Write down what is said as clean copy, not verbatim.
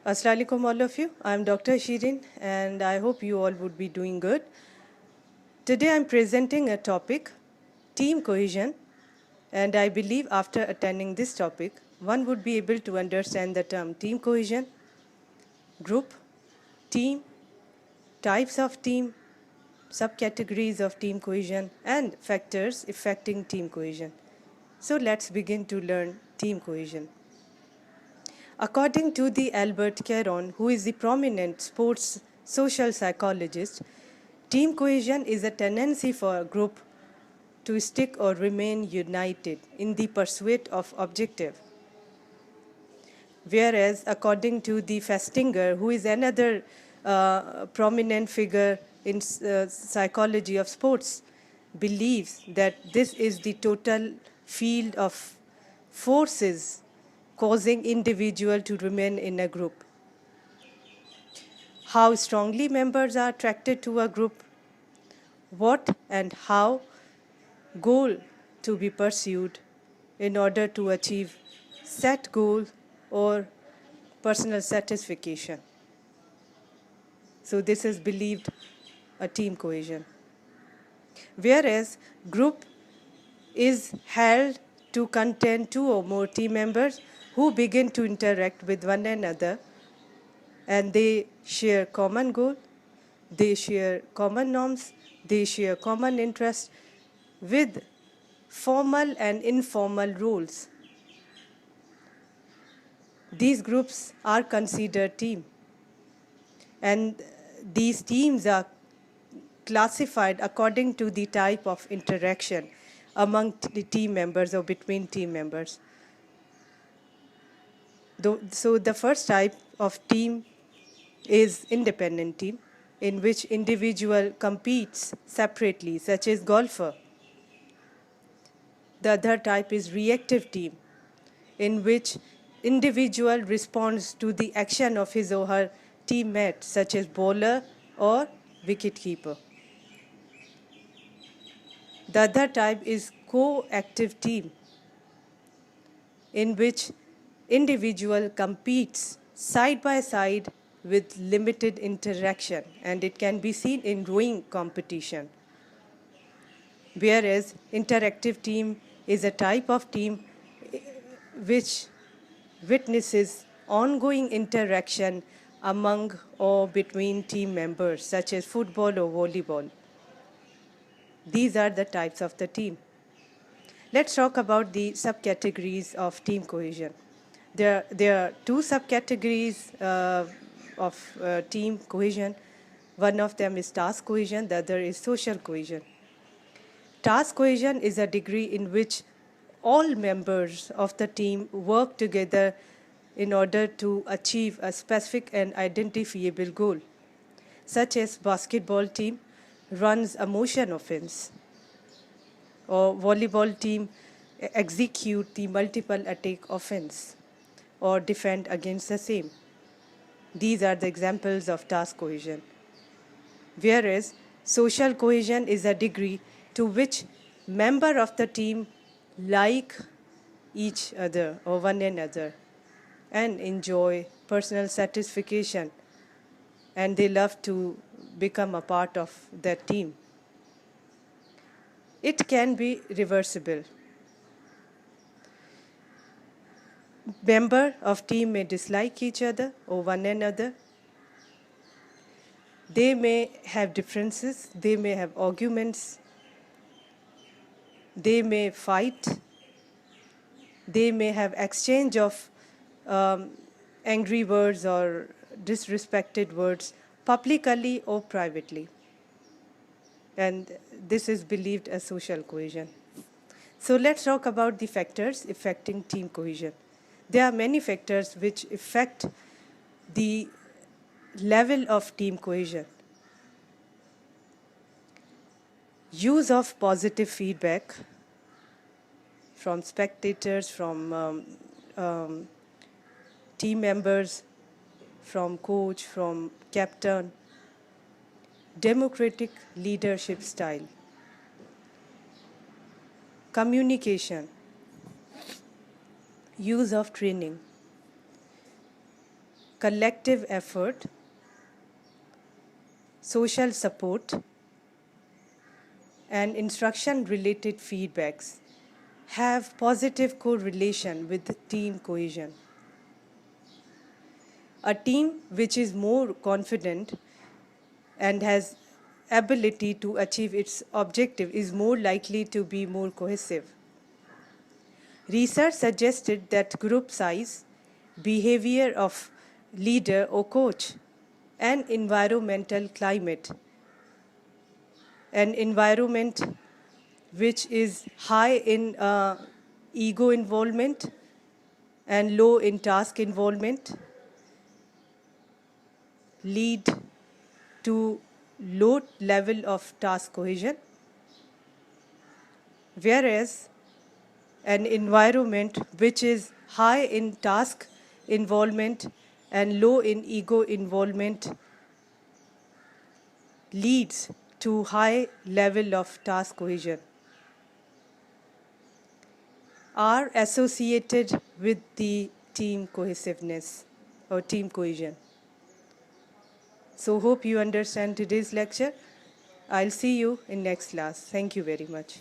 Assalamu alaikum all of you. I'm Dr. Shireen and I hope you all would be doing good. Today I'm presenting a topic, team cohesion, and I believe after attending this topic, one would be able to understand the term team cohesion, group, team, types of team, subcategories of team cohesion, and factors affecting team cohesion. So let's begin to learn team cohesion. According to the Albert Caron, who is the prominent sports social psychologist, team cohesion is a tendency for a group to stick or remain united in the pursuit of objective. Whereas, according to the Festinger, who is another prominent figure in psychology of sports, believes that this is the total field of forces causing individual to remain in a group. How strongly members are attracted to a group, what and how goal to be pursued in order to achieve set goal or personal satisfaction. So this is believed a team cohesion. Whereas group is held to contain two or more team members who begin to interact with one another and they share common goal, they share common norms, they share common interests with formal and informal roles. These groups are considered team, and these teams are classified according to the type of interaction among the team members or between team members. So the first type of team is independent team, in which individual competes separately, such as golfer. The other type is reactive team, in which individual responds to the action of his or her teammate, such as bowler or wicketkeeper. The other type is co-active team, in which individual competes side by side with limited interaction, and it can be seen in rowing competition. Whereas interactive team is a type of team which witnesses ongoing interaction among or between team members, such as football or volleyball. These are the types of the team. Let's talk about the subcategories of team cohesion. There are two subcategories of team cohesion. One of them is task cohesion, the other is social cohesion. Task cohesion is a degree in which all members of the team work together in order to achieve a specific and identifiable goal, such as basketball team runs a motion offense, or volleyball team execute the multiple attack offense, or defend against the same. These are the examples of task cohesion. Whereas social cohesion is a degree to which member of the team like each other or one another and enjoy personal satisfaction, and they love to become a part of that team. It can be reversible. Member of team may dislike each other or one another. They may have differences, they may have arguments, they may fight, they may have exchange of angry words or disrespected words publicly or privately. And this is believed as social cohesion. So let's talk about the factors affecting team cohesion. There are many factors which affect the level of team cohesion. Use of positive feedback from spectators, from team members, from coach, from captain. Democratic leadership style. Communication. Use of training. collective effort, social support, and instruction-related feedbacks have positive correlation with team cohesion. A team which is more confident and has ability to achieve its objective is more likely to be more cohesive. Research suggested that group size, behavior of leader or coach, and environmental climate, an environment which is high in ego involvement and low in task involvement, lead to low level of task cohesion, whereas an environment which is high in task involvement and low in ego involvement leads to high level of task cohesion, are associated with the team cohesiveness or team cohesion. So hope you understand today's lecture. I'll see you in next class. Thank you very much.